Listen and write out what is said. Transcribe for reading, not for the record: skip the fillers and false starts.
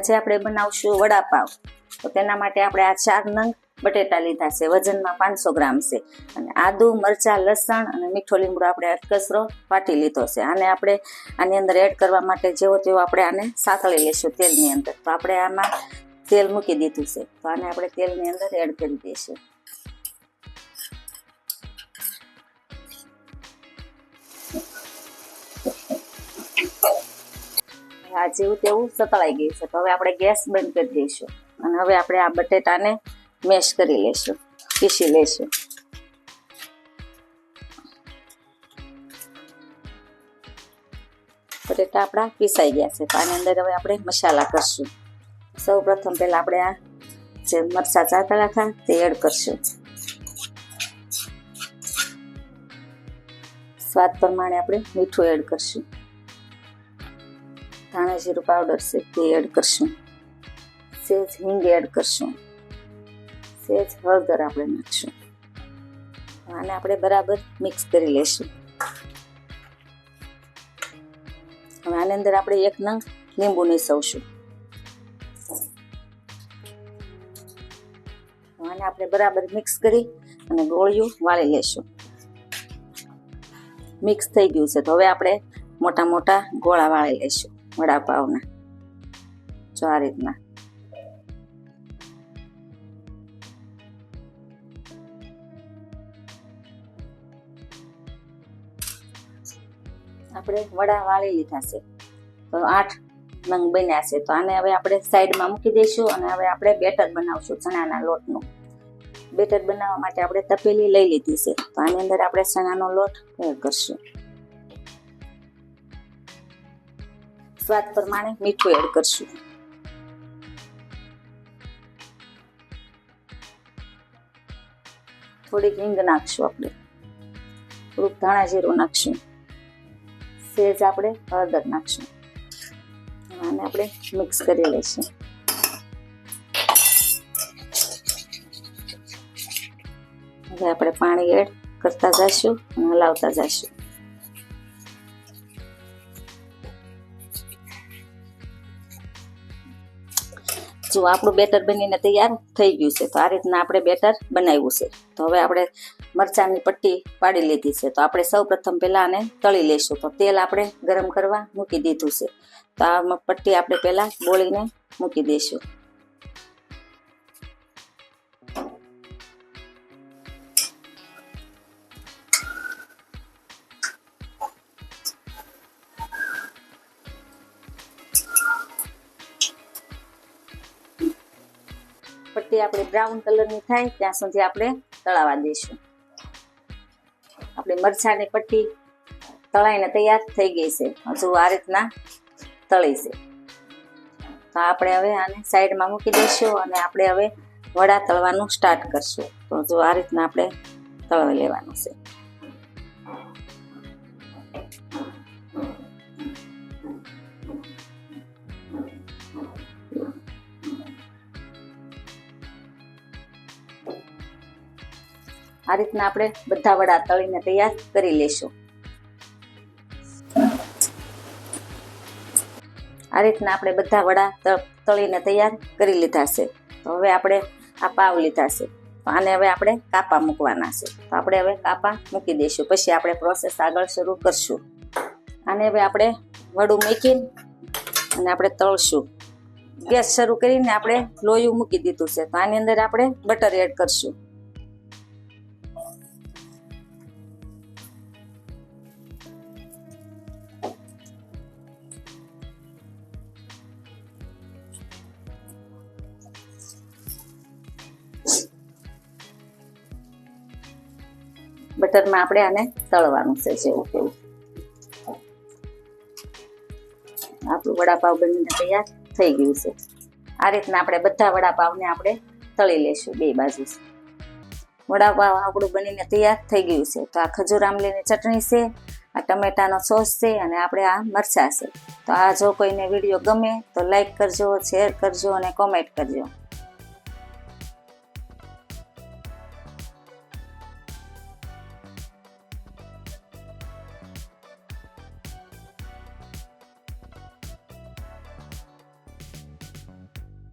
આજે આપણે બનાવશું વડાપાવ. તો તેના માટે આપણે આ 4 નંગ બટેટા લીધા છે, વજનમાં 500 ગ્રામ છે. અને આદુ, મરચાં, લસણ અને મીઠો લીમડો આપણે અધકચરો વાટી લીધો છે. આને આપણે આની અંદર એડ કરવા માટે જેવો તેવો આપણે આને સાતળી લઈશું તેલની અંદર. તો આપણે આમાં તેલ મૂકી દીધું છે, તો આને આપણે તેલની અંદર એડ કરી દઈશું. આ જેવું તેવું સતળાઈ ગયું છે, તો હવે આપણે ગેસ બંધ કરી દઈશું. અને હવે આપણે આ બટેટાને મેશ કરી લઈશું, પીસી લઈશું. બટેટા આપણા પીસાઈ ગયા છે, તો આની અંદર હવે આપણે મસાલા કરશું. સૌ પ્રથમ પહેલા આપણે આ જે મરચાં ચાતળા હતા તે એડ કરશું. સ્વાદ પ્રમાણે આપણે મીઠું એડ કરશું. ધાણા જીરું પાવડર છે તે એડ કરશું. સેજ હિંગ એડ કરશું. સેજ હળદર આપણે નાખશું. આને આપણે બરાબર મિક્સ કરી લેશું. હવે આની અંદર આપણે 1 નંગ લીંબુ નીસવશું. આને આપણે બરાબર મિક્સ કરી અને ગોળિયું વાળી લેશું. મિક્સ થઈ ગયું છે, તો હવે આપણે મોટા મોટા ગોળા વાળી લેશું વડાપાવના. જો આ રીતના. આપણે વડા વાળી લીધા છે, તો 8 નંગ બન્યા છે. તો આને હવે આપણે સાઈડમાં મૂકી દઈશું. અને હવે આપણે બેટર બનાવશું ચણાના લોટનું. બેટર બનાવવા માટે આપણે તપેલી લઈ લીધી છે, તો આની અંદર આપણે ચણાનો લોટ એડ કરશું. સ્વાદ પ્રમાણે મીઠું એડ કરશું. થોડીક હિંગ નાખશું આપણે. થોડુંક ધાણા જીરું નાખશું. સેજ આપણે હળદર નાખશું. આને આપણે મિક્સ કરી લઈશું. હવે આપણે પાણી એડ કરતા જઈશું અને હલાવતા જઈશું. જો આપણું બેટર બનીને તૈયાર થઈ ગયું છે, તો આ રીતના આપણે બેટર બનાવ્યું છે. તો હવે આપણે મરચાંની પટ્ટી પાડી લીધી છે, તો આપણે સૌ પ્રથમ પહેલા આને તળી લઈશું. તો તેલ આપણે ગરમ કરવા મૂકી દીધું છે, તો આ પટ્ટી આપણે પહેલા બોળીને મૂકી દઈશું. પટ્ટી આપણી બ્રાઉન કલરની થાય ત્યાં સુધી આપણે તળાવા દઈશું. આપણી મરચાંની પટ્ટી તળાઈને તૈયાર થઈ ગઈ છે. હજુ આ રીતના તળી છે, તો આપણે હવે આને સાઈડમાં મૂકી દઈશું. અને આપણે હવે વડા તળવાનું સ્ટાર્ટ કરશું. તો જો આ રીતના આપણે તળવી લેવાનું છે. આ રીતના આપણે બધા વડા તળીને તૈયાર કરી લેશું. આ રીતના આપણે બધા વડા તળીને તૈયાર કરી લીધા છે. તો હવે આપણે આ પાવ લીધા છે, તો આને હવે આપણે કાપા મૂકવાના છે. તો આપણે હવે કાપા મૂકી દઈશું, પછી આપણે પ્રોસેસ આગળ શરૂ કરશું. આને હવે આપણે વડું મૂકીને અને આપણે તળશું. ગેસ શરૂ કરીને આપણે લોયું મૂકી દીધું છે, તો આની અંદર આપણે બટર એડ કરશું. બટરમાં આપણે આને તળવાનું છે જેવું તેવું. આપણું વડાપાવ બનીને તૈયાર થઈ ગયું છે. આ રીતના આપણે બધા વડાપાવને આપણે તળી લેશું બે બાજુ. વડાપાવ આપણું બનીને તૈયાર થઈ ગયું છે. તો આ ખજૂર આમલીની ચટણી છે, આ ટમેટાનો સોસ છે, અને આપણે આ મરચાં છે. તો આ જો કોઈને વિડીયો ગમે તો લાઈક કરજો, શેર કરજો અને કોમેન્ટ કરજો.